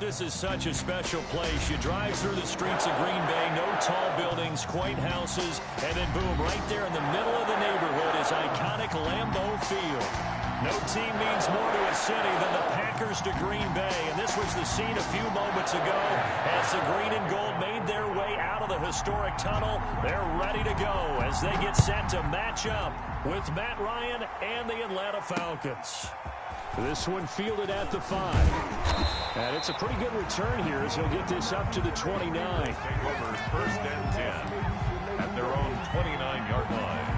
This is such a special place. You drive through the streets of Green Bay, no tall buildings, quaint houses, and then boom, right there in the middle of the neighborhood is iconic Lambeau Field. No team means more to a city than the Packers to Green Bay, and this was the scene a few moments ago as the green and gold made their way out of the historic tunnel. They're ready to go as they get set to match up with Matt Ryan and the Atlanta Falcons. This one fielded at the 5. And it's a pretty good return here as he'll get this up to the 29. Take over first and 10 at their own 29-yard line.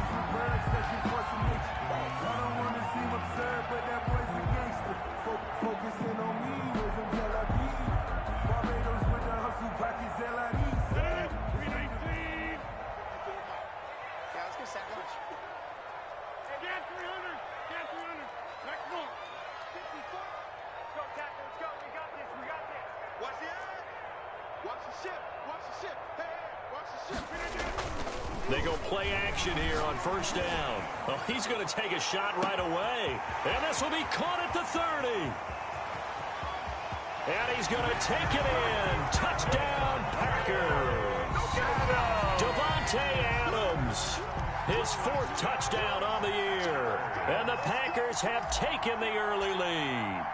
They go play action here on first down. Oh, he's going to take a shot right away. And this will be caught at the 30. And he's going to take it in. Touchdown, Packers. Davante Adams. His 4th touchdown on the year. And the Packers have taken the early lead.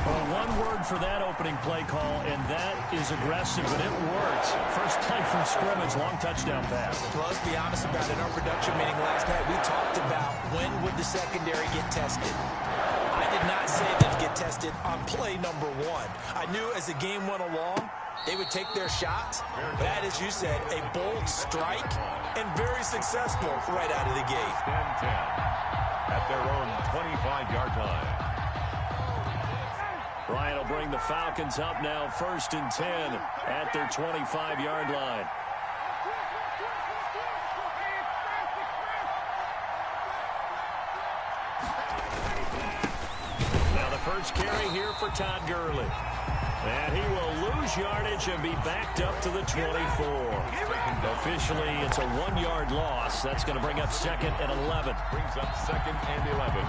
Well, one word for that opening play call, and that is aggressive, and it works. First play from scrimmage, long touchdown pass. Well, let's be honest about it. In our production meeting last night, we talked about when would the secondary get tested. I did not say they'd get tested on play number 1. I knew as the game went along, they would take their shots. But that, as you said, a bold strike and very successful right out of the gate. 10 at their own 25-yard line. Ryan will bring the Falcons up now, first and 10 at their 25-yard line. Now the first carry here for Todd Gurley. And he will lose yardage and be backed up to the 24. Officially, it's a 1-yard loss. That's going to bring up 2nd and 11. Brings up 2nd and 11.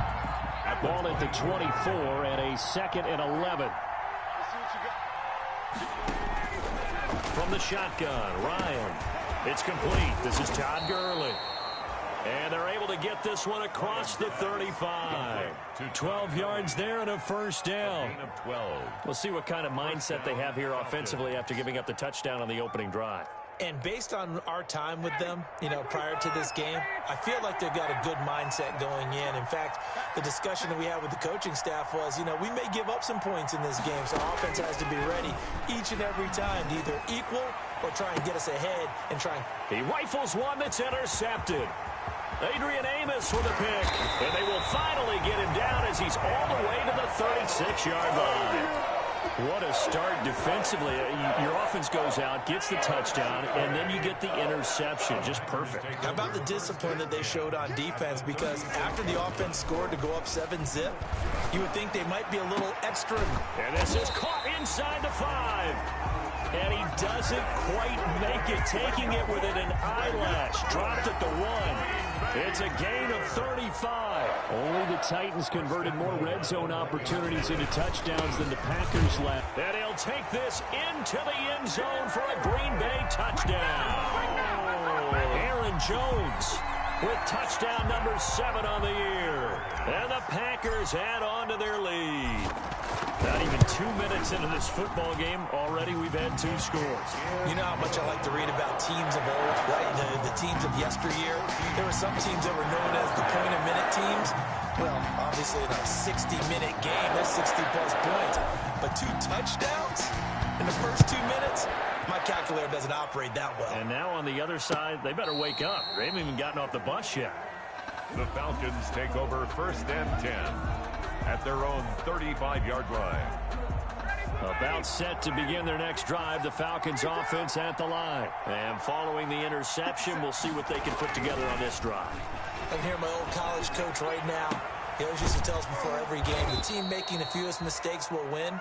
Ball at the 24 and a 2nd and 11. From the shotgun, Ryan. It's complete. This is Todd Gurley. And they're able to get this one across the 35. 12 yards there and a first down. Gain of 12. We'll see what kind of mindset they have here offensively after giving up the touchdown on the opening drive. And based on our time with them, prior to this game, I feel like they've got a good mindset going in. In fact, the discussion that we had with the coaching staff was, we may give up some points in this game, so offense has to be ready each and every time to either equal or try and get us ahead and try and... He rifles one that's intercepted. Adrian Amos with a pick, and they will finally get him down as he's all the way to the 36-yard line. What a start defensively. Your offense goes out, gets the touchdown, and then you get the interception. Just perfect. How about the discipline that they showed on defense? Because after the offense scored to go up 7-zip, you would think they might be a little extra. And this is caught inside the 5. And he doesn't quite make it, taking it within an eyelash. Dropped at the 1. It's a gain of 35. Only the Titans converted more red zone opportunities into touchdowns than the Packers left. And he'll take this into the end zone for a Green Bay touchdown. Aaron Jones with touchdown number 7 on the year. And the Packers add on to their lead. Not even 2 minutes into this football game, already we've had 2 scores. You know how much I like to read about teams of old, right? The teams of yesteryear. There were some teams that were known as the point-a-minute teams. Well, obviously in a 60-minute game, that's 60-plus points. But 2 touchdowns in the first 2 minutes? My calculator doesn't operate that well. And now on the other side, they better wake up. They haven't even gotten off the bus yet. The Falcons take over first and 10 at their own 35-yard line. About set to begin their next drive, the Falcons offense at the line. And following the interception, we'll see what they can put together on this drive. I can hear my old college coach right now. He always used to tell us before every game, the team making the fewest mistakes will win.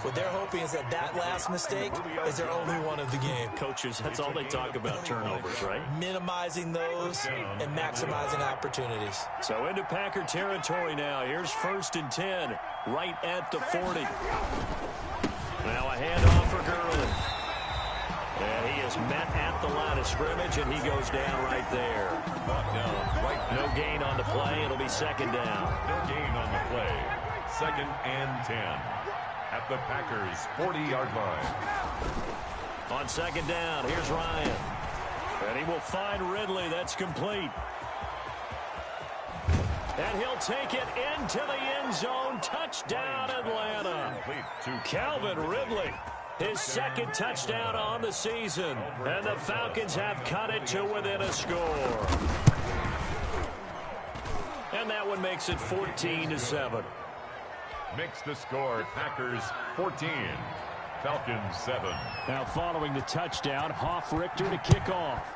What they're hoping is that that last mistake is their only one of the game. Coaches, that's all they talk about, turnovers, right? Minimizing those and maximizing opportunities. So into Packer territory now. Here's first and 10 right at the 40. Now a handoff for Gurley. And he is met at the line of scrimmage, and he goes down right there. No gain on the play. It'll be second down. No gain on the play. 2nd and 10 at the Packers' 40-yard line. On second down, here's Ryan. And he will find Ridley. That's complete. And he'll take it into the end zone. Touchdown, Atlanta. Calvin Ridley, his 2nd touchdown on the season. And the Falcons have cut it to within a score. And that one makes it 14-7. Makes the score Packers 14, Falcons 7. Now following the touchdown, Hoff-Richter to kick off.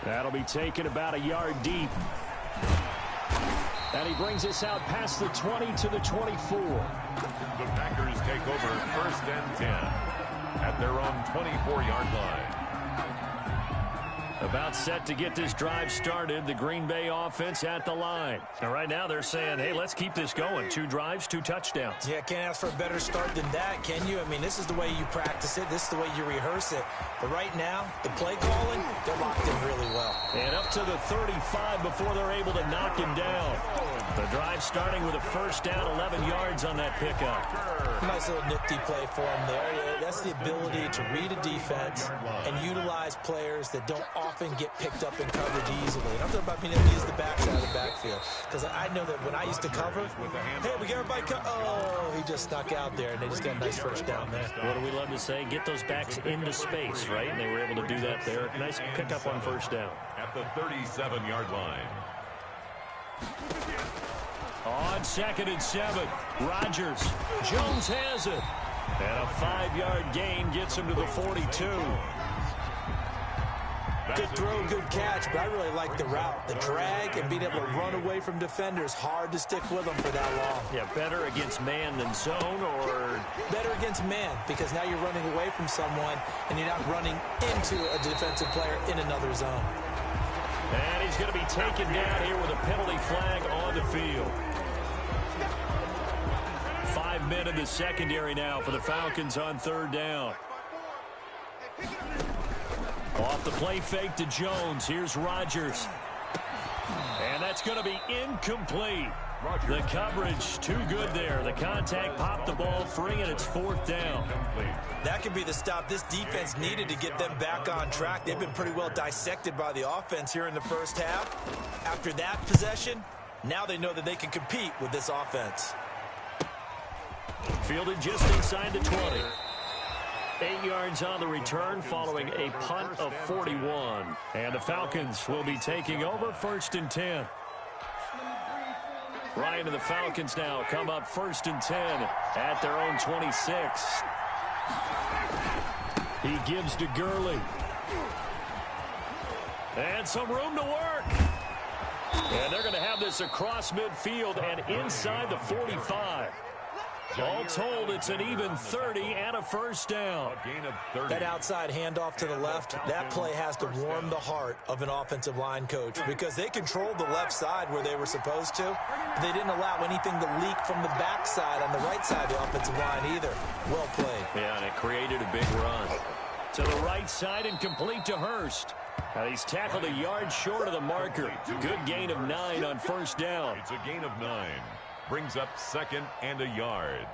That'll be taken about a yard deep. And he brings us out past the 20 to the 24. The Packers take over 1st and 10 at their own 24-yard line. About set to get this drive started. The Green Bay offense at the line. And right now they're saying, hey, let's keep this going. 2 drives, 2 touchdowns. Yeah, can't ask for a better start than that, can you? I mean, this is the way you practice it. This is the way you rehearse it. But right now, the play calling, they're locked in really well. And up to the 35 before they're able to knock him down. The drive starting with a first down, 11 yards on that pickup. Nice little nifty play for him there. That's the ability to read a defense and utilize players that don't often get picked up in coverage easily. And I'm talking about being able to use the backside of the backfield. Because I know that when I used to cover, hey, we got everybody oh, he just snuck out there, and they just got a nice first down there. What do we love to say? Get those backs into space, right? And they were able to do that there. Nice pickup on first down. At the 37-yard line. On 2nd and 7, Rodgers. Jones has it. And a 5-yard gain gets him to the 42. Good throw, good catch, but I really like the route. The drag and being able to run away from defenders, hard to stick with them for that long. Yeah, better against man than zone, or? Better against man, because now you're running away from someone and you're not running into a defensive player in another zone. And he's going to be taken down here with a penalty flag on the field. 5 men in the secondary now for the Falcons on 3rd down. Off the play fake to Jones. Here's Rodgers. And that's going to be incomplete. The coverage too good there. The contact popped the ball free, and it's 4th down. That could be the stop this defense needed to get them back on track. They've been pretty well dissected by the offense here in the first half. After that possession, now they know that they can compete with this offense. Fielded just inside the 20. 8 yards on the return following a punt of 41. And the Falcons will be taking over 1st and 10. Ryan and the Falcons now come up 1st and 10 at their own 26. He gives to Gurley. And some room to work. And they're going to have this across midfield and inside the 45. All told, it's an even 30 and a first down. That outside handoff to the left, that play has to warm the heart of an offensive line coach because they controlled the left side where they were supposed to. But they didn't allow anything to leak from the backside on the right side of the offensive line either. Well played. Yeah, and it created a big run. To the right side and complete to Hurst. Now he's tackled a yard short of the marker. Good gain of 9 on first down. It's a gain of 9. Brings up 2nd and a yard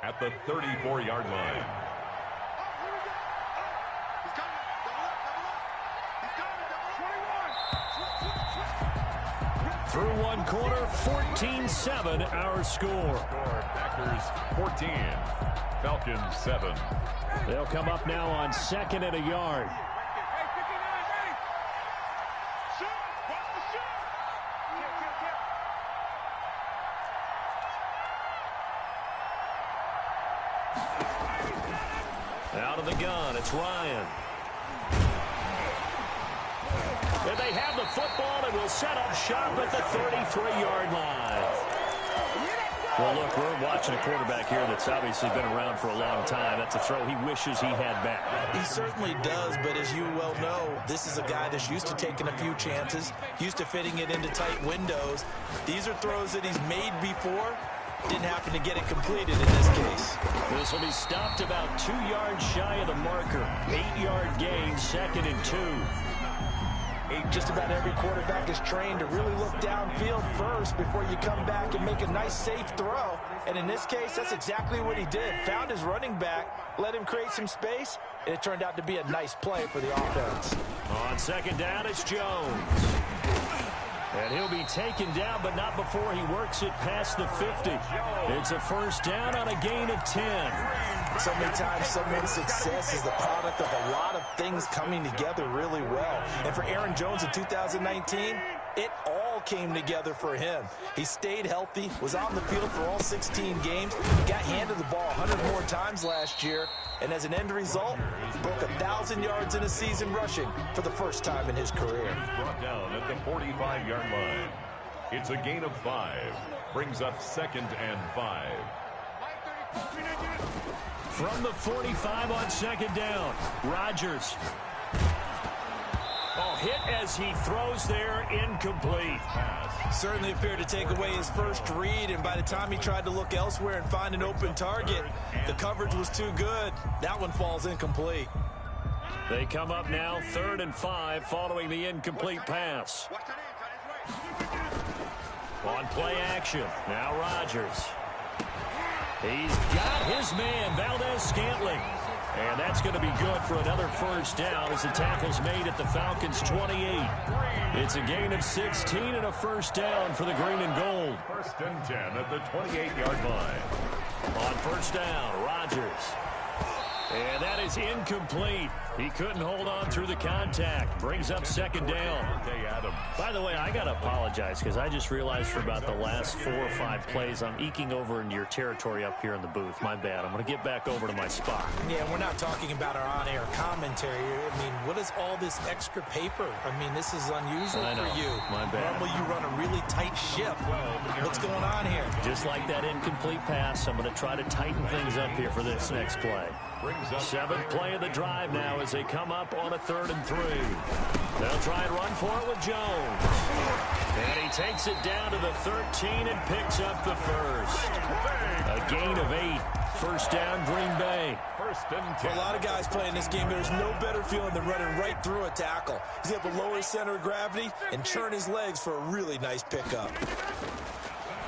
at the 34-yard line. Through one quarter, 14-7 our score. Packers 14, Falcons 7. They'll come up now on 2nd and a yard. Out of the gun, it's Ryan. And they have the football and will set up shop at the 33-yard line. Well, look, we're watching a quarterback here that's obviously been around for a long time. That's a throw he wishes he had back. He certainly does, but as you well know, this is a guy that's used to taking a few chances, used to fitting it into tight windows. These are throws that he's made before. Didn't happen to get it completed in this case. This will be stopped about 2 yards shy of the marker. 8-yard gain, 2nd and 2. Just about every quarterback is trained to really look downfield first before you come back and make a nice, safe throw. And in this case, that's exactly what he did. Found his running back, let him create some space, and it turned out to be a nice play for the offense. On 2nd down, it's Jones. And he'll be taken down, but not before he works it past the 50. It's a 1st down on a gain of 10. So many times someone's success is the product of a lot of things coming together really well. And for Aaron Jones in 2019, it all came together for him. He stayed healthy, was on the field for all 16 games, got handed the ball 100 more times last year, and as an end result, broke 1,000 yards in a season rushing for the first time in his career. Brought down at the 45-yard line. It's a gain of 5. Brings up 2nd and 5. From the 45 on 2nd down, Rodgers. Oh, hit as he throws there, incomplete. Certainly appeared to take away his first read, and by the time he tried to look elsewhere and find an open target, the coverage was too good. That one falls incomplete. They come up now 3rd and 5 following the incomplete pass. On play action, now Rodgers. He's got his man, Valdez-Scantling. And that's going to be good for another 1st down as the tackle's made at the Falcons' 28. It's a gain of 16 and a 1st down for the green and gold. 1st and 10 at the 28-yard line. On 1st down, Rodgers. And that is incomplete. He couldn't hold on through the contact. Brings up 2nd down. By the way, I got to apologize because I just realized for about the last 4 or 5 plays, I'm eking over into your territory up here in the booth. My bad. I'm going to get back over to my spot. Yeah, we're not talking about our on-air commentary. I mean, what is all this extra paper? I mean, this is unusual for you. My bad. Normally you run a really tight ship. What's going on here? Just like that incomplete pass, I'm going to try to tighten things up here for this next play. 7th play of the drive now as they come up on a 3rd and 3. They'll try and run for it with Jones. And he takes it down to the 13 and picks up the 1st. A gain of 8. 1st down, Green Bay. 1st and 10. For a lot of guys playing this game, there's no better feeling than running right through a tackle. He's able to lower his center of gravity and churn his legs for a really nice pickup.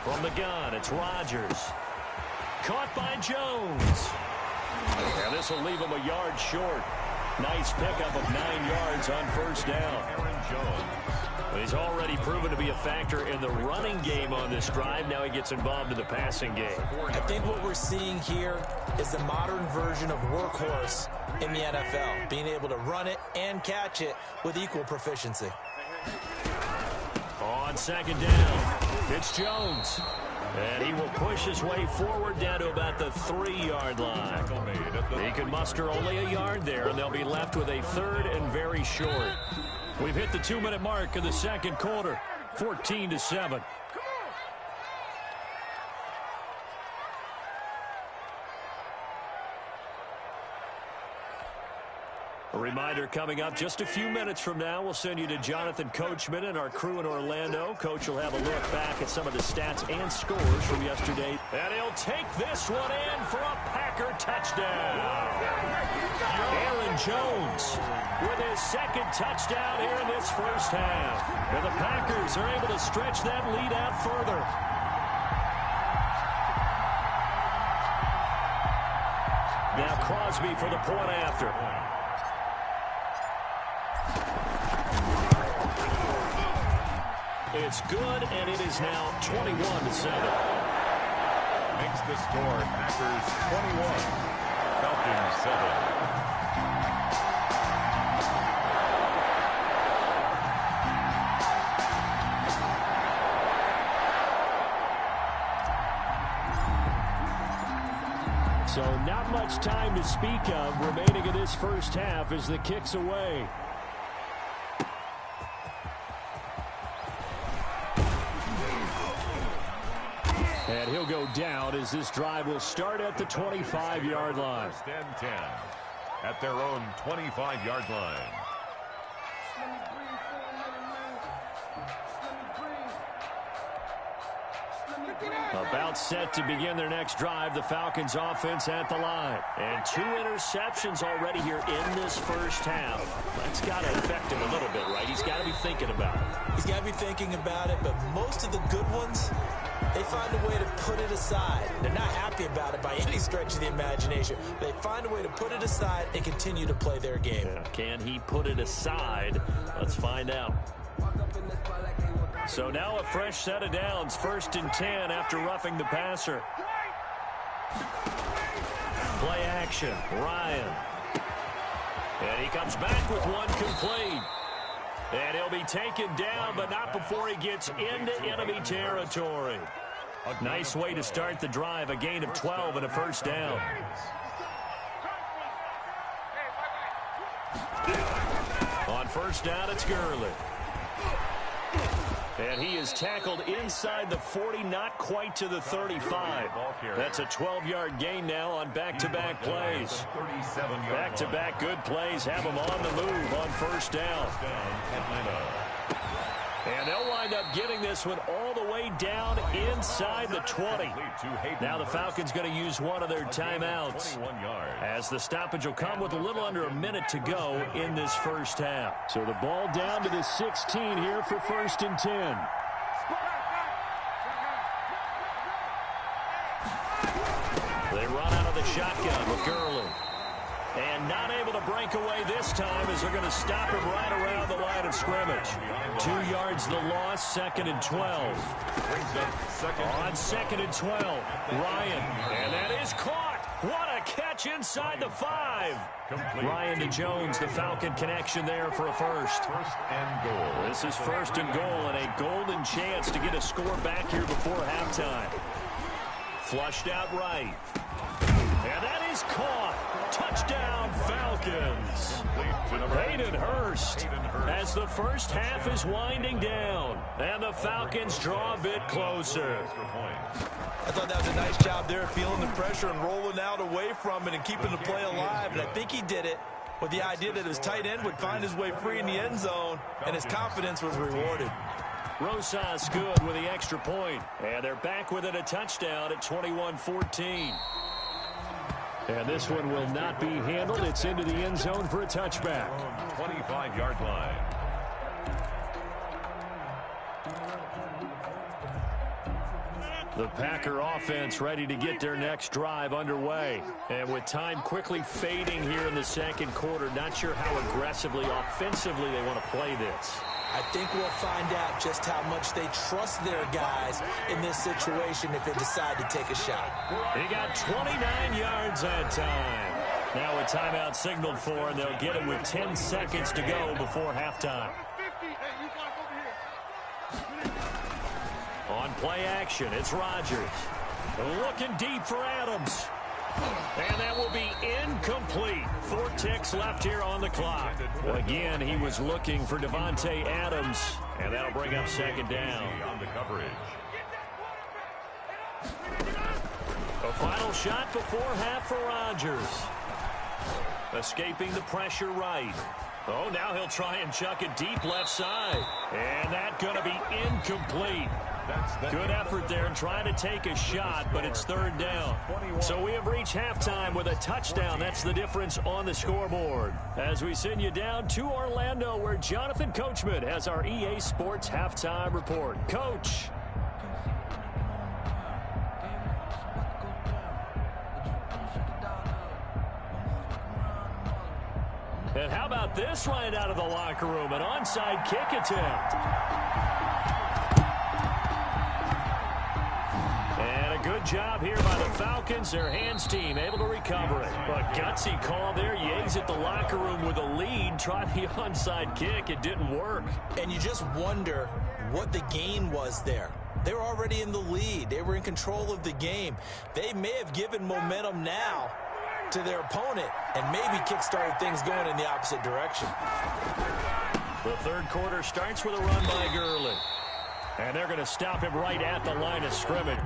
From the gun, it's Rodgers. Caught by Jones. And this will leave him a yard short. Nice pickup of 9 yards on 1st down. Aaron Jones. He's already proven to be a factor in the running game on this drive. Now he gets involved in the passing game. I think what we're seeing here is the modern version of workhorse in the NFL, being able to run it and catch it with equal proficiency. On 2nd down, it's Jones. And he will push his way forward down to about the 3-yard line. He can muster only a yard there, and they'll be left with a 3rd and very short. We've hit the 2-minute mark in the 2nd quarter, 14-7. A reminder coming up just a few minutes from now, we'll send you to Jonathan Coachman and our crew in Orlando. Coach will have a look back at some of the stats and scores from yesterday. And he'll take this one in for a Packer touchdown. Aaron Jones with his 2nd touchdown here in this 1st half. And the Packers are able to stretch that lead out further. Now Crosby for the point after. It's good, and it is now 21-7. Makes the score Packers 21, Falcons 7. So not much time to speak of remaining in this 1st half as the kick's away. And he'll go down as this drive will start at the 25-yard line. First and 10 at their own 25-yard line. About set to begin their next drive, the Falcons offense at the line. And 2 interceptions already here in this first half. That's got to affect him a little bit, right? He's got to be thinking about it. He's got to be thinking about it, but most of the good ones, they find a way to put it aside. They're not happy about it by any stretch of the imagination. They find a way to put it aside and continue to play their game. Yeah, can he put it aside? Let's find out. So now a fresh set of downs, 1st and 10 after roughing the passer. Play action, Ryan. And he comes back with one complete. And he'll be taken down, but not before he gets into enemy territory. Nice way to start the drive, a gain of 12 and a first down. On first down, it's Gurley. And he is tackled inside the 40, not quite to the 35. That's a 12-yard gain now on back-to-back plays. Back-to-back good plays have him on the move on first down. And they'll wind up getting this one all the way down inside the 20. Now the Falcons going to use one of their timeouts, as the stoppage will come with a little under a minute to go in this first half. So the ball down to the 16 here for 1st and 10. They run out of the shotgun with Gurley. And not able to break away this time as they're going to stop him right around the line of scrimmage. 2 yards the loss, 2nd and 12. On 2nd and 12, Ryan. And that is caught. What a catch inside the 5. Ryan to Jones, the Falcon connection there for a first. First and goal. This is 1st and goal and a golden chance to get a score back here before halftime. Flushed out right. And that is caught. Touchdown, Falcons. Hayden Hurst as the first half is winding down. And the Falcons draw a bit closer. I thought that was a nice job there, feeling the pressure and rolling out away from it and keeping the play alive. And I think he did it with the idea that his tight end would find his way free in the end zone, and his confidence was rewarded. Rosas good with the extra point. And they're back within a touchdown at 21-14. And this one will not be handled. It's into the end zone for a touchback. 25-yard line. The Packer offense ready to get their next drive underway. And with time quickly fading here in the second quarter, not sure how aggressively, offensively they want to play this. I think we'll find out just how much they trust their guys in this situation if they decide to take a shot. He got 29 yards that time. Now a timeout signaled for, and they'll get it with 10 seconds to go before halftime. On play action, it's Rodgers. Looking deep for Adams. And that will be incomplete. 4 ticks left here on the clock. Again, he was looking for Devontae Adams, and that'll bring up 2nd down. On the coverage. A final shot before half for Rodgers. Escaping the pressure right. Oh, now he'll try and chuck it deep left side. And that's going to be incomplete. Good effort there trying to take a shot, but it's 3rd down. So we have reached halftime with a touchdown. That's the difference on the scoreboard. As we send you down to Orlando, where Jonathan Coachman has our EA Sports halftime report. Coach. And how about this right out of the locker room? An onside kick attempt. And a good job here by the Falcons. Their hands team able to recover it. But gutsy call there. Yates at the locker room with a lead. Tried the onside kick. It didn't work. And you just wonder what the gain was there. They were already in the lead. They were in control of the game. They may have given momentum now to their opponent and maybe kick-started things going in the opposite direction. The 3rd quarter starts with a run by Gurley. And they're going to stop him right at the line of scrimmage.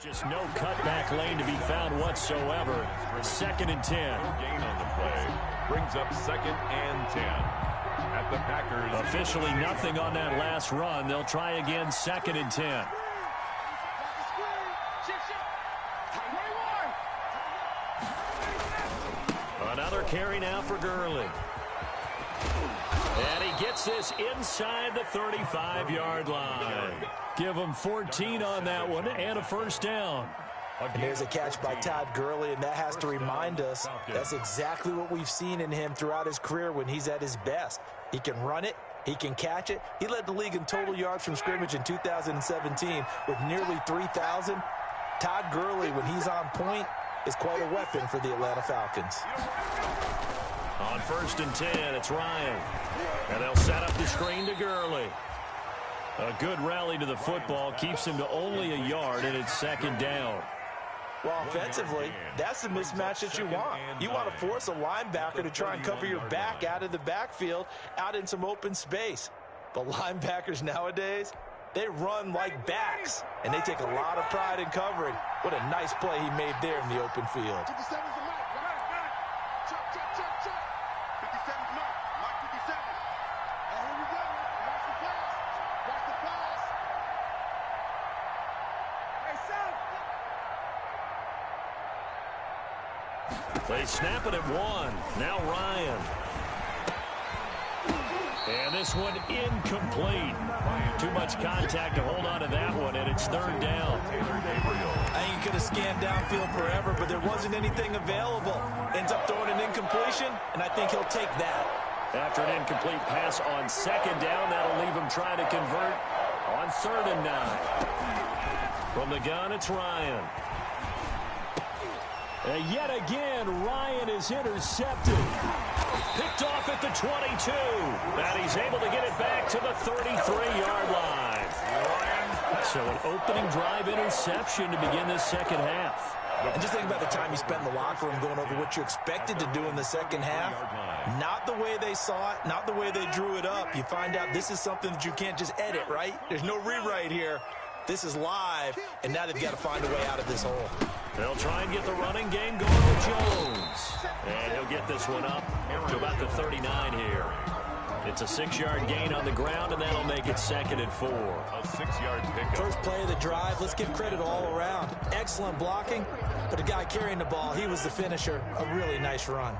Just no cutback lane to be found whatsoever. 2nd and 10. Gain on the play brings up 2nd and 10. At the Packers. Officially nothing on that last run. They'll try again 2nd and 10. Another carry now for Gurley. And he gets this inside the 35-yard line. Give him 14 on that one and a first down. And there's a catch by Todd Gurley, and that has to remind us that's exactly what we've seen in him throughout his career when he's at his best. He can run it. He can catch it. He led the league in total yards from scrimmage in 2017 with nearly 3,000. Todd Gurley, when he's on point, is quite a weapon for the Atlanta Falcons. On 1st and 10, it's Ryan. And they'll set up the screen to Gurley. A good rally to the football keeps him to only a yard, and it's 2nd down. Well, offensively, that's the mismatch that you want. You want to force a linebacker to try and cover your back out of the backfield, out in some open space. But linebackers nowadays, they run like backs, and they take a lot of pride in covering. What a nice play he made there in the open field. They snap it at 1. Now Ryan. And this one incomplete. Too much contact to hold on to that one, and it's 3rd down. I think he could have scanned downfield forever, but there wasn't anything available. Ends up throwing an incompletion, and I think he'll take that. After an incomplete pass on 2nd down, that'll leave him trying to convert on 3rd and 9. From the gun, it's Ryan. Yet again, Ryan is intercepted. Picked off at the 22. And he's able to get it back to the 33-yard line. So an opening drive interception to begin this 2nd half. And just think about the time you spent in the locker room going over what you expected to do in the 2nd half. Not the way they saw it, not the way they drew it up. You find out this is something that you can't just edit, right? There's no rewrite here. This is live, and now they've got to find a way out of this hole. They'll try and get the running game going with Jones. And he'll get this one up to about the 39 here. It's a 6-yard gain on the ground, and that'll make it 2nd and 4. A 6-yard pickup. First play of the drive, let's give credit all around. Excellent blocking, but the guy carrying the ball, he was the finisher. A really nice run.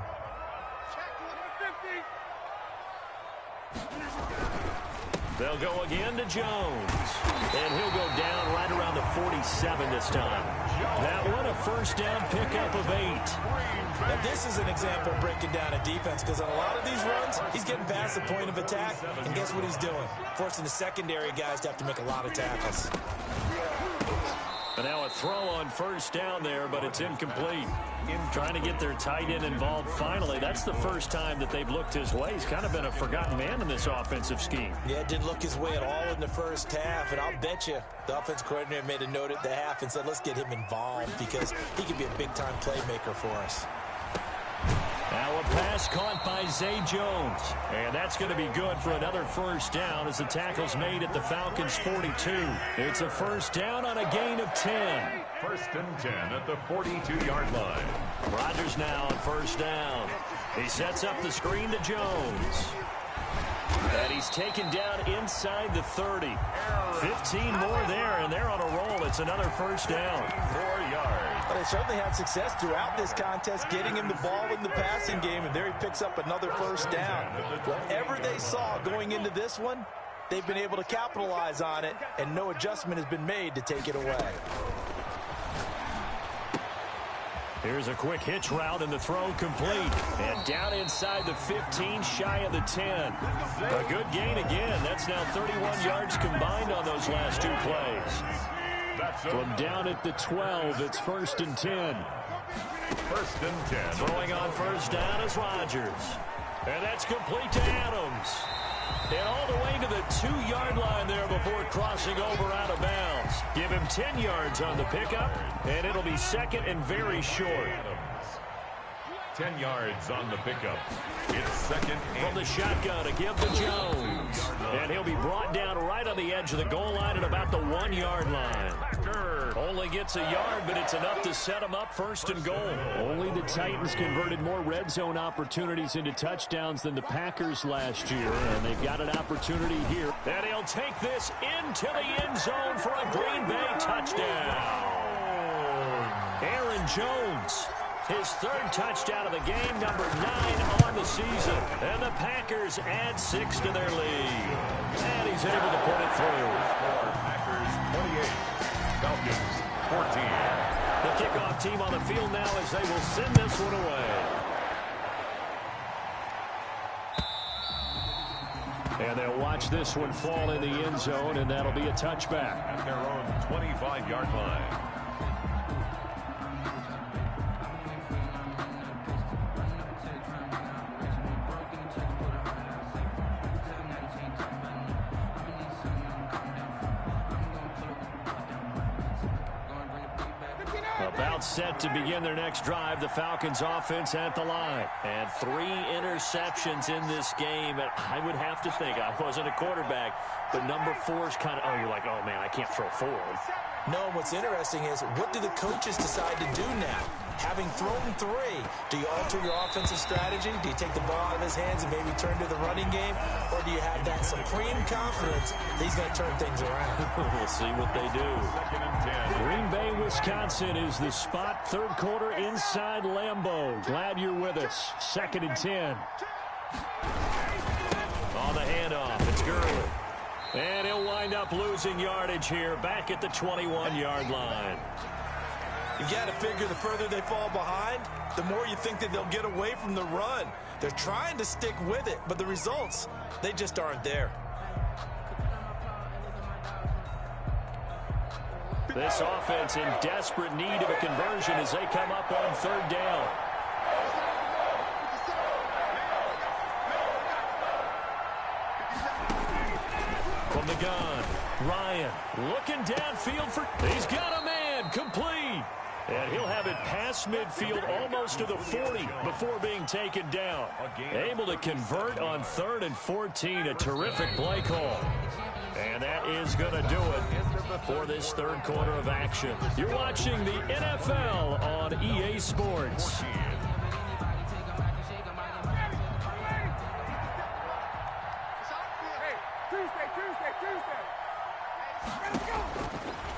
They'll go again to Jones. And he'll go down right around the 47 this time. That one, a 1st down pickup of 8. Now, this is an example of breaking down a defense, because on a lot of these runs, he's getting past the point of attack, and guess what he's doing? Forcing the secondary guys to have to make a lot of tackles. And now a throw on 1st down there, but it's incomplete. Trying to get their tight end involved finally. That's the first time that they've looked his way. He's kind of been a forgotten man in this offensive scheme. Yeah, it didn't look his way at all in the 1st half, and I'll bet you the offensive coordinator made a note at the half and said, let's get him involved because he could be a big-time playmaker for us. Now a pass caught by Zay Jones. And that's going to be good for another 1st down as the tackle's made at the Falcons' 42. It's a 1st down on a gain of 10. 1st and 10 at the 42-yard line. Rodgers now on 1st down. He sets up the screen to Jones. And he's taken down inside the 30. 15 more there, and they're on a roll. It's another 1st down. 4 yards. But they certainly had success throughout this contest getting him the ball in the passing game, and there he picks up another 1st down. Whatever they saw going into this one, they've been able to capitalize on it, and no adjustment has been made to take it away. Here's a quick hitch route, and the throw complete. And down inside the 15, shy of the 10. A good gain again. That's now 31 yards combined on those last 2 plays. From down at the 12, it's 1st and 10. 1st and 10. Throwing on 1st down is Rodgers. And that's complete to Adams. And all the way to the 2-yard line there before crossing over out of bounds. Give him 10 yards on the pickup, and it'll be 2nd and very short. 10 yards on the pickup. It's second and from the shotgun to give to Jones. And he'll be brought down right on the edge of the goal line at about the 1-yard line. Only gets a yard, but it's enough to set him up first and goal. Only the Titans converted more red zone opportunities into touchdowns than the Packers last year, and they've got an opportunity here. And he'll take this into the end zone for a Green Bay touchdown. Aaron Jones, his third touchdown of the game, number 9 on the season. And the Packers add 6 to their lead. And he's able to put it through. Packers 28, Falcons 14. The kickoff team on the field now as they will send this one away. And they'll watch this one fall in the end zone, and that'll be a touchback. At their own 25-yard line. About set to begin their next drive, the Falcons offense at the line. And 3 interceptions in this game. And I would have to think, I wasn't a quarterback, but number 4 is kind of, oh, you're like, oh, man, I can't throw 4. No, what's interesting is, what do the coaches decide to do now? Having thrown 3, do you alter your offensive strategy? Do you take the ball out of his hands and maybe turn to the running game? Or do you have that supreme confidence that he's going to turn things around? We'll see what they do. Green Bay, Wisconsin is the spot. Third quarter inside Lambeau. Glad you're with us. 2nd and 10. On the handoff, it's Gurley. And he'll wind up losing yardage here back at the 21-yard line. You got to figure the further they fall behind, the more you think that they'll get away from the run. They're trying to stick with it, but the results, they just aren't there. This offense in desperate need of a conversion as they come up on 3rd down. From the gun, Ryan looking downfield for, he's got a man, complete. And he'll have it past midfield almost to the 40 before being taken down. Able to convert on 3rd and 14, a terrific play call. And that is going to do it for this third quarter of action. You're watching the NFL on EA Sports.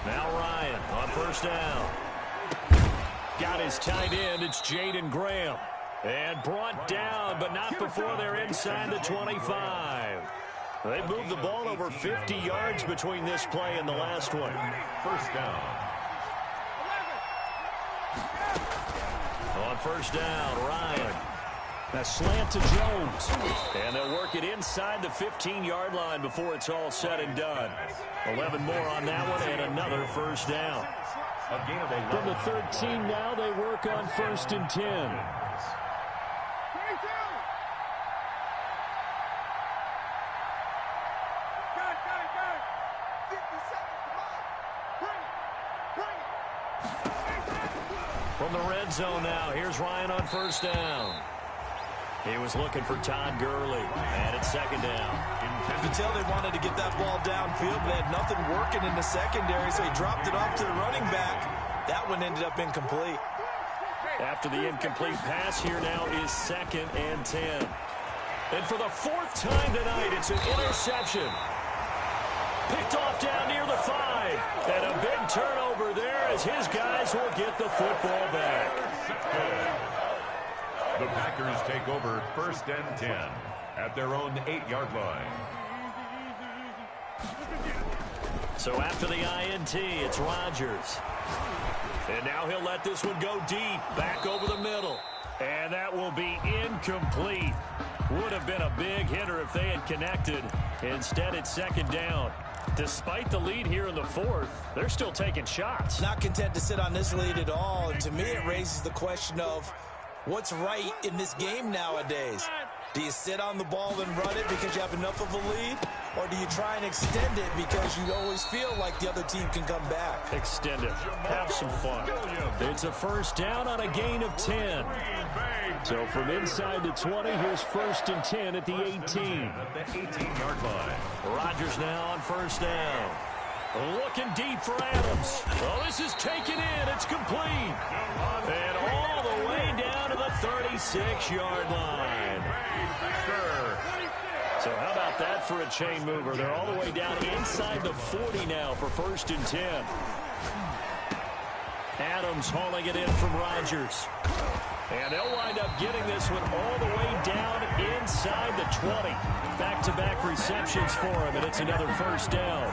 Now Ryan on 1st down. Got his tight end. It's Jaden Graham. And brought down, but not before they're inside the 25. They moved the ball over 50 yards between this play and the last one. 1st down. On 1st down, Ryan. A slant to Jones. And they'll work it inside the 15-yard line before it's all said and done. 11 more on that one and another 1st down. From the 13 now, they work on 1st and 10. From the red zone now, here's Ryan on 1st down. He was looking for Todd Gurley, and it's 2nd down. You could tell they wanted to get that ball downfield, but they had nothing working in the secondary, so he dropped it off to the running back. That one ended up incomplete. After the incomplete pass, here now is 2nd and 10. And for the 4th time tonight, it's an interception. Picked off down near the 5. And a big turnover there as his guys will get the football back. The Packers take over 1st and 10 at their own 8-yard line. So after the INT, it's Rodgers. And now he'll let this one go deep, back over the middle. And that will be incomplete. Would have been a big hitter if they had connected. Instead, it's 2nd down. Despite the lead here in the 4th, they're still taking shots. Not content to sit on this lead at all. And to me, it raises the question of what's right in this game nowadays. Do you sit on the ball and run it because you have enough of a lead? Or do you try and extend it because you always feel like the other team can come back? Extend it. Have some fun. It's a first down on a gain of 10. So from inside the 20, here's 1st and 10 at the 18. At the 18-yard line. Rodgers now on first down. Looking deep for Adams. Oh, this is taken in. It's complete. And all the way down to the 36-yard line. So how about that for a chain mover? They're all the way down inside the 40 now for 1st and 10. Adams hauling it in from Rodgers. And they'll wind up getting this one all the way down inside the 20. Back-to-back receptions for him, and it's another first down.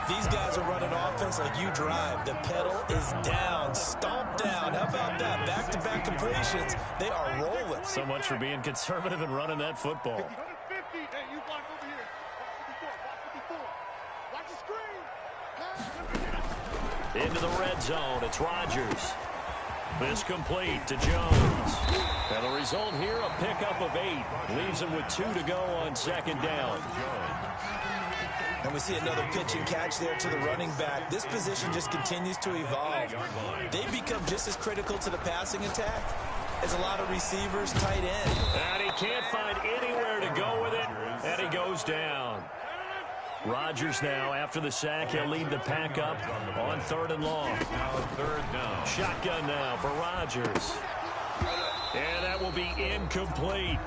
These guys are running offense like you drive. The pedal is down, stomped down. How about that? Back-to-back completions. They are rolling. So much for being conservative and running that football. Into the red zone. It's Rodgers. This complete to Jones. And the result here, a pickup of 8. Leaves him with 2 to go on 2nd down. And we see another pitch and catch there to the running back. This position just continues to evolve. They become just as critical to the passing attack as a lot of receivers, tight end. And he can't find anywhere to go with it, and he goes down. Rodgers now, after the sack, he'll lead the pack up on 3rd and long. Now 3rd down. Shotgun now for Rodgers. And that will be incomplete.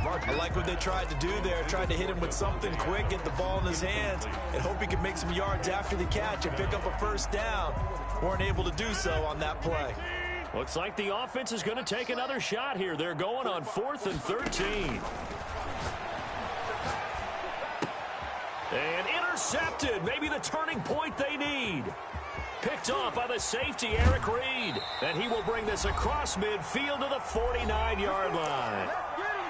I like what they tried to do there. Tried to hit him with something quick, get the ball in his hands, and hope he could make some yards after the catch and pick up a first down. Weren't able to do so on that play. Looks like the offense is going to take another shot here. They're going on 4th and 13. And intercepted. Maybe the turning point they need. Picked off by the safety, Eric Reed. And he will bring this across midfield to the 49-yard line.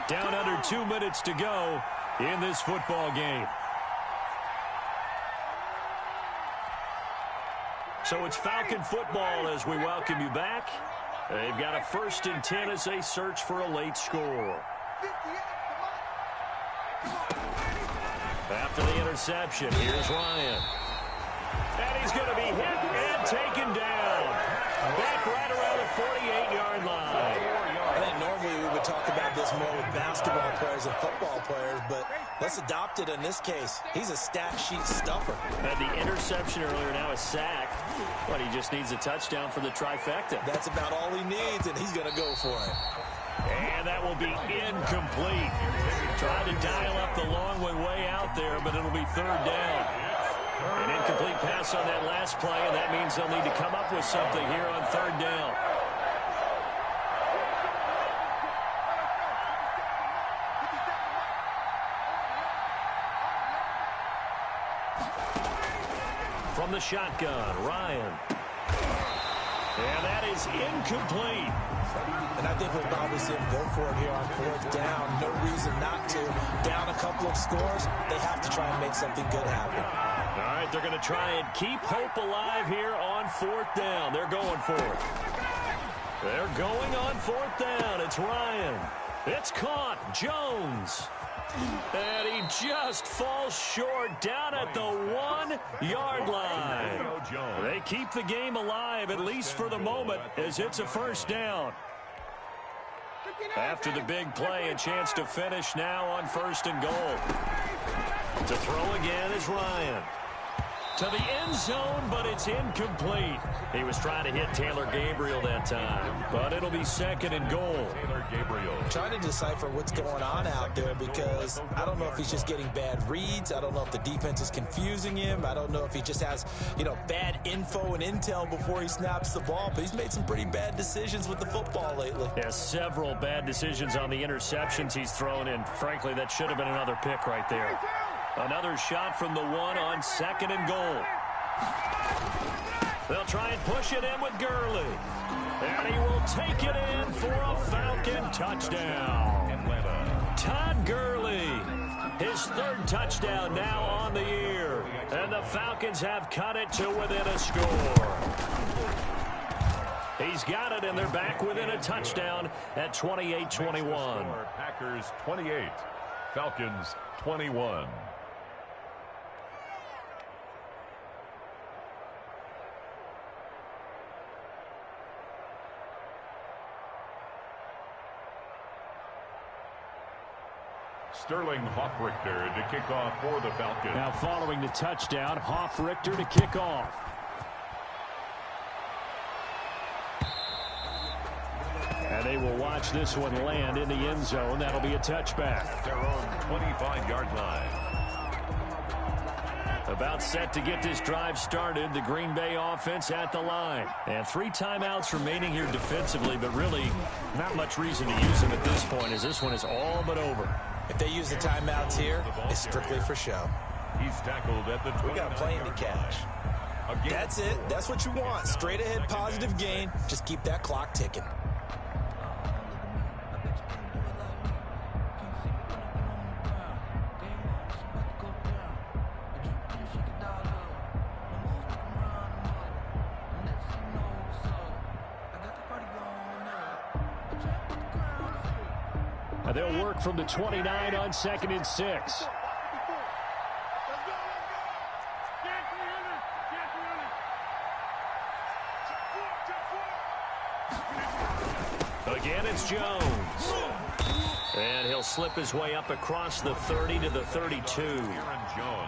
Down under 2 minutes to go in this football game. So it's Falcon football as we welcome you back. They've got a 1st and 10 as they search for a late score. After the interception, here's Ryan. And he's going to be hit and taken down. Back right around the 48-yard line. I think normally we would talk about this more with basketball players and football players, but let's adopt it in this case. He's a stat sheet stuffer. Had the interception earlier, now a sack. But he just needs a touchdown for the trifecta. That's about all he needs, and he's going to go for it. And that will be incomplete. Trying to dial up the long one way out there, but it'll be 3rd down. An incomplete pass on that last play, and that means they'll need to come up with something here on 3rd down. From the shotgun, Ryan. And that is incomplete. And I think we'll probably see him go for it here on 4th down. No reason not to. Down a couple of scores, they have to try and make something good happen. All right, they're going to try and keep hope alive here on 4th down. They're going for it. They're going on 4th down. It's Ryan. It's caught. Jones. And he just falls short down at the 1-yard line. They keep the game alive, at least for the moment, as it's a first down. After the big play, a chance to finish now on 1st and goal. To throw again is Ryan. To the end zone, but it's incomplete. He was trying to hit Taylor Gabriel that time, but it'll be 2nd and goal. Taylor Gabriel. Trying to decipher what's going on out there because I don't know if he's just getting bad reads. I don't know if the defense is confusing him. I don't know if he just has, bad info and intel before he snaps the ball, but he's made some pretty bad decisions with the football lately. Yeah, several bad decisions on the interceptions he's thrown in. Frankly, that should have been another pick right there. Another shot from the 1 on 2nd and goal. They'll try and push it in with Gurley. And he will take it in for a Falcon touchdown. Todd Gurley, his 3rd touchdown now on the year. And the Falcons have cut it to within a score. He's got it, and they're back within a touchdown at 28-21. Packers 28, Falcons 21. Sterling Hoffrichter to kick off for the Falcons. Now following the touchdown, Hoffrichter to kick off. And they will watch this one land in the end zone. That'll be a touchback. Their own 25-yard line. About set to get this drive started. The Green Bay offense at the line. And 3 timeouts remaining here defensively, but really not much reason to use them at this point, as this one is all but over. If they use the timeouts here, it's strictly for show. He's tackled at the 29. We got a plane to catch. That's it. That's what you want. Straight ahead positive gain. Just keep that clock ticking. They'll work from the 29 on 2nd and 6. Again, it's Jones. And he'll slip his way up across the 30 to the 32.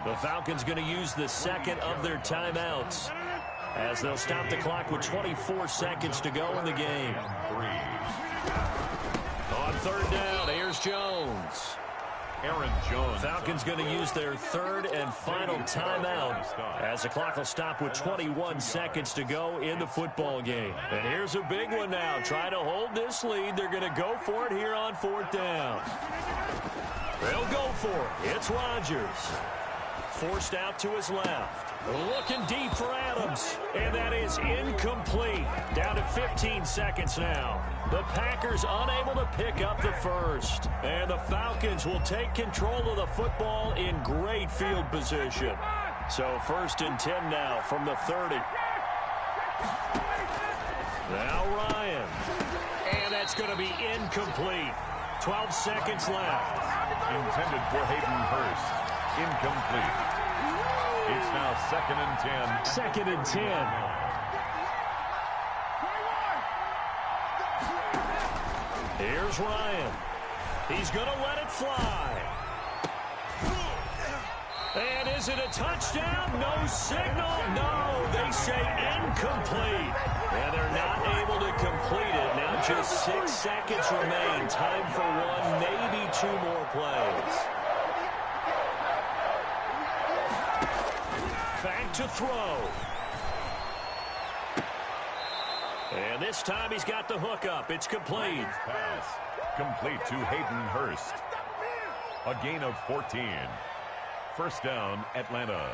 The Falcons going to use the second of their timeouts, as they'll stop the clock with 24 seconds to go in the game. On 3rd down, here's Jones. Aaron Jones. Falcons going to use their 3rd and final timeout, as the clock will stop with 21 seconds to go in the football game. And here's a big one now. Try to hold this lead. They're going to go for it here on 4th down. They'll go for it. It's Rodgers. Forced out to his left. Looking deep for Adams. And that is incomplete. Down to 15 seconds now. The Packers unable to pick up the first. And the Falcons will take control of the football in great field position. So 1st and 10 now from the 30. Now Ryan. And that's going to be incomplete. 12 seconds left. Intended for Hayden Hurst. Incomplete. It's now 2nd and 10. 2nd and 10. Here's Ryan. He's going to let it fly. And is it a touchdown? No signal. No, they say incomplete. And they're not able to complete it. Now just 6 seconds remain. Time for one, maybe 2 more plays. Back to throw. And this time he's got the hook up. It's complete. Pass complete to Hayden Hurst. A gain of 14. 1st down, Atlanta.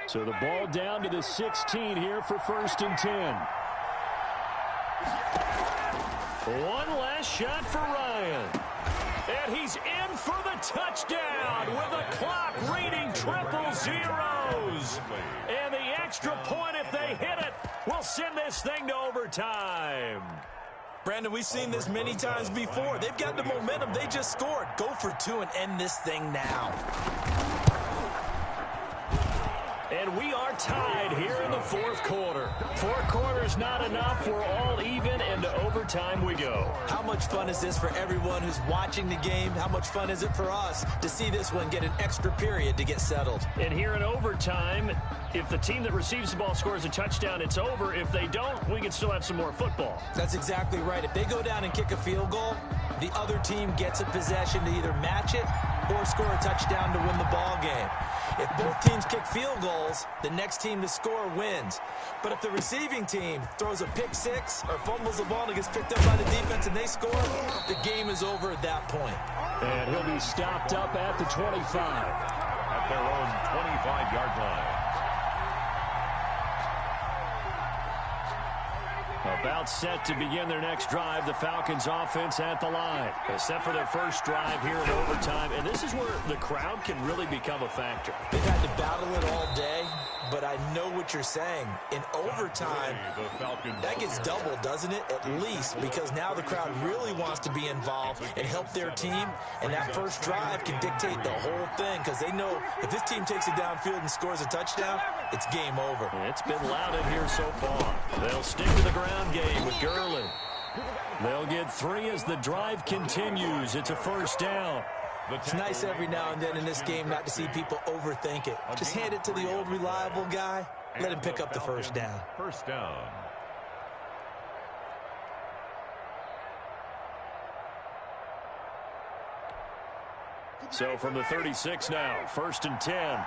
So the ball down to the 16 here for 1st and 10. One last shot for Ryan. And he's in for the touchdown with the clock reading 000. And the extra point, if they hit it, will send this thing to overtime. Brandon, we've seen this many times before. They've got the momentum. They just scored. Go for 2 and end this thing now. And we are tied here in the 4th quarter. 4 quarters not enough. We're all even, and to overtime we go. How much fun is this for everyone who's watching the game? How much fun is it for us to see this one get an extra period to get settled? And here in overtime, if the team that receives the ball scores a touchdown, it's over. If they don't, we can still have some more football. That's exactly right. If they go down and kick a field goal, the other team gets a possession to either match it or score a touchdown to win the ball game. If both teams kick field goals, the next team to score wins. But if the receiving team throws a pick 6 or fumbles the ball and gets picked up by the defense and they score, the game is over at that point. And he'll be stopped up at the 25. At their own 25-yard line. About about set to begin their next drive. The Falcons offense at the line. They're set for their first drive here in overtime. And this is where the crowd can really become a factor. They've had to battle it all day, but I know what you're saying. In overtime, that gets doubled, doesn't it? At least, because now the crowd really wants to be involved and help their team. And that first drive can dictate the whole thing, because they know if this team takes it downfield and scores a touchdown, it's game over. It's been loud in here so far. They'll stick to the ground game with Gurley. They'll get 3 as the drive continues. It's a first down. It's nice every now and then in this game not to see people overthink it. Just hand it to the old reliable guy. Let him pick up the first down. First down. So from the 36 now, 1st and 10.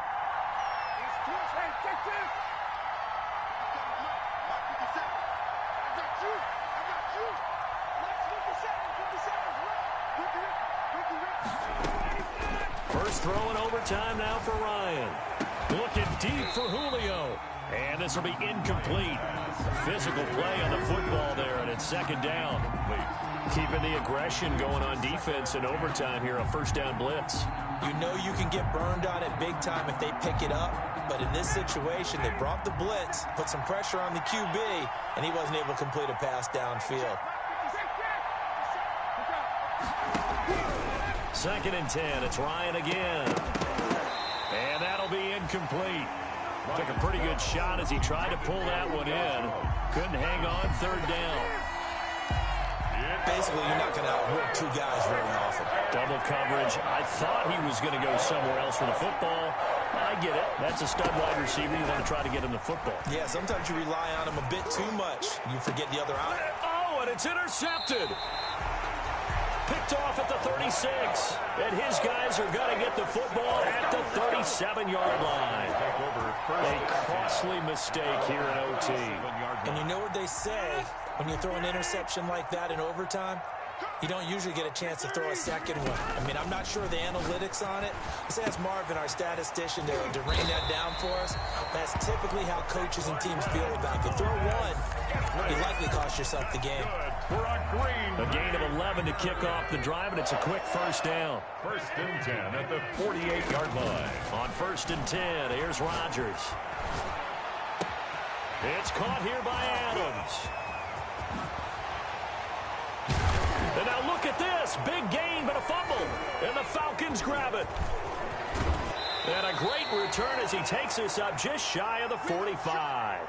First throw in overtime now for Ryan. Looking deep for Julio. And this will be incomplete. Physical play on the football there, and it's 2nd down. Keeping the aggression going on defense in overtime here, a 1st down blitz. You know you can get burned on it big time if they pick it up. But in this situation, they brought the blitz, put some pressure on the QB, and he wasn't able to complete a pass downfield. 2nd and 10. It's Ryan again. And that'll be incomplete. Took a pretty good shot as he tried to pull that one in. Couldn't hang on. 3rd down. Basically, you're not going to outwork 2 guys very often. Double coverage. I thought he was going to go somewhere else for the football. I get it. That's a stud wide receiver. You want to try to get him the football. Yeah, sometimes you rely on him a bit too much. You forget the other out. Oh, and it's intercepted. Picked off at the 36. And his guys are going to get the football at the 37-yard line. A costly mistake here in OT. And you know what they say, when you throw an interception like that in overtime, you don't usually get a chance to throw a second one. I mean, I'm not sure of the analytics on it. Let's ask Marvin, our statistician, to rain that down for us. That's typically how coaches and teams feel about it. Throw one, you likely cost yourself the game. A gain of 11 to kick off the drive, and it's a quick 1st down. 1st and 10 at the 48-yard line. On 1st and 10, here's Rodgers. It's caught here by Adams. And now look at this. Big gain, but a fumble. And the Falcons grab it. And a great return as he takes this up just shy of the 45.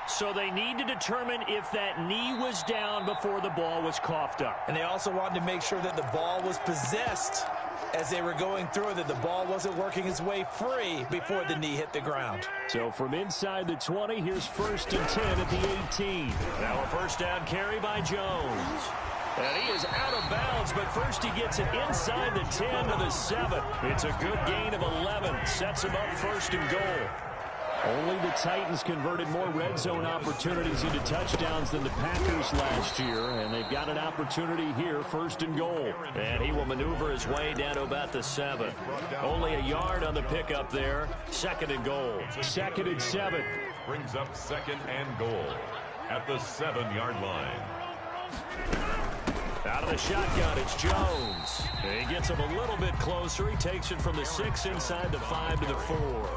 So they need to determine if that knee was down before the ball was coughed up. And they also wanted to make sure that the ball was possessed as they were going through, that the ball wasn't working its way free before the knee hit the ground. So from inside the 20, here's 1st and 10 at the 18. Now a 1st down carry by Jones. And he is out of bounds, but first he gets it inside the 10 to the 7. It's a good gain of 11. Sets him up 1st and goal. Only the Titans converted more red zone opportunities into touchdowns than the Packers last year, and they've got an opportunity here, 1st and goal. And he will maneuver his way down to about the 7. Only a yard on the pickup there. 2nd and goal. 2nd and 7. Brings up 2nd and goal at the 7-yard line. Out of the shotgun, it's Jones. And he gets him a little bit closer. He takes it from the 6 inside the 5 to the 4.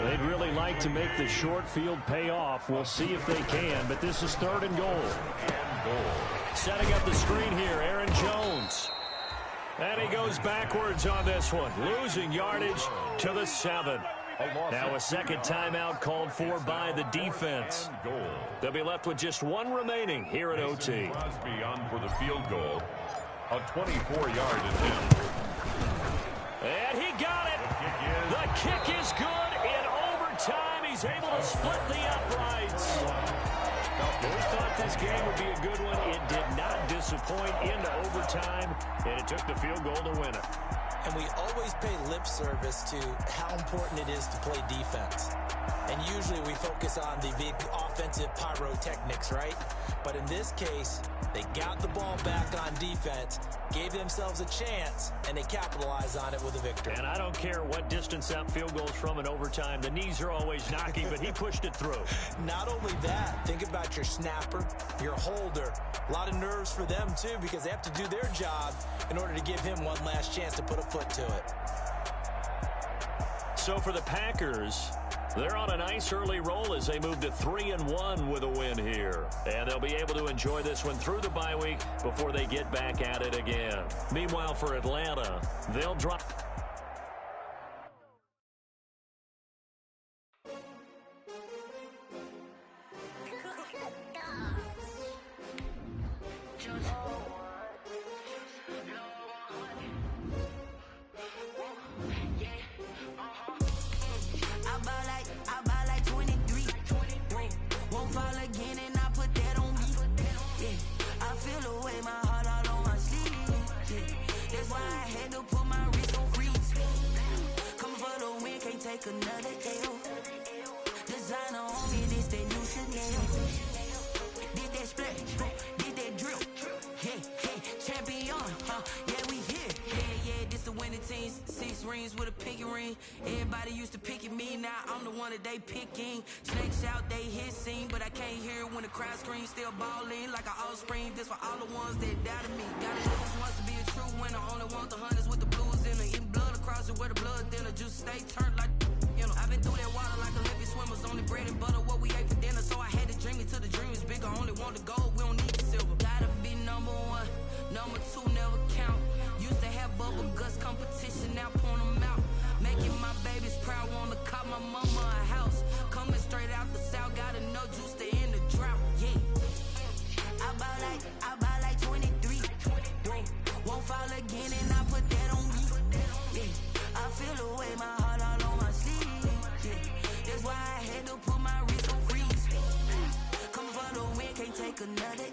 They'd really like to make the short field pay off. We'll see if they can, but this is 3rd and goal. Setting up the screen here, Aaron Jones. And he goes backwards on this one, losing yardage to the 7. Now a 2nd timeout called for by the defense. They'll be left with just 1 remaining here at OT. Crosby on for the field goal. A 24-yard attempt. And he got it. The kick is good. In overtime, he's able to split the uprights. We thought this game would be a good one. It did not disappoint into overtime, and it took the field goal to win it. And we always pay lip service to how important it is to play defense. And usually we focus on the big offensive pyrotechnics, right? But in this case, they got the ball back on defense, gave themselves a chance, and they capitalized on it with a victory. And I don't care what distance that field goes from in overtime. The knees are always knocking, but he pushed it through. Not only that, think about your snapper, your holder. A lot of nerves for them, too, because they have to do their job in order to give him one last chance to put a foot to it. So for the Packers, they're on a nice early roll as they move to 3-1 with a win here. And they'll be able to enjoy this one through the bye week before they get back at it again. Meanwhile, for Atlanta, they'll drop. Another L. Designer on me, this that new Chanel. Did that split, did that drill. Yeah, champion, yeah, we here. Yeah, this the winning team. 6 rings with a pinky ring. Everybody used to pick at me, now I'm the one that they picking. Snakes out, they hit scene, but I can't hear it when the crowd screams. Still balling like an offspring. This for all the ones that doubted me. Gotta lose once to be a true winner. Only want the hunters with the blues in it. Eating blood across it where the blood thinner. Juice stay turned like. You know, I've been through that water like Olympic swimmers. Only bread and butter, what we ate for dinner. So I had to dream it till the dream is bigger. Only want the gold, we don't need the silver. Gotta be number 1, number 2 never count. Used to have bubble guts competition, now point them out. Making my babies proud, wanna cop my mama a house. Coming straight out the south, gotta know juice to end the drought. Yeah, I buy like 23. Won't fall again and I put that on me. Yeah, I feel the way my heart all on my sleeve. That's why I had to put my wrist on freeze. Come for the win, can't take another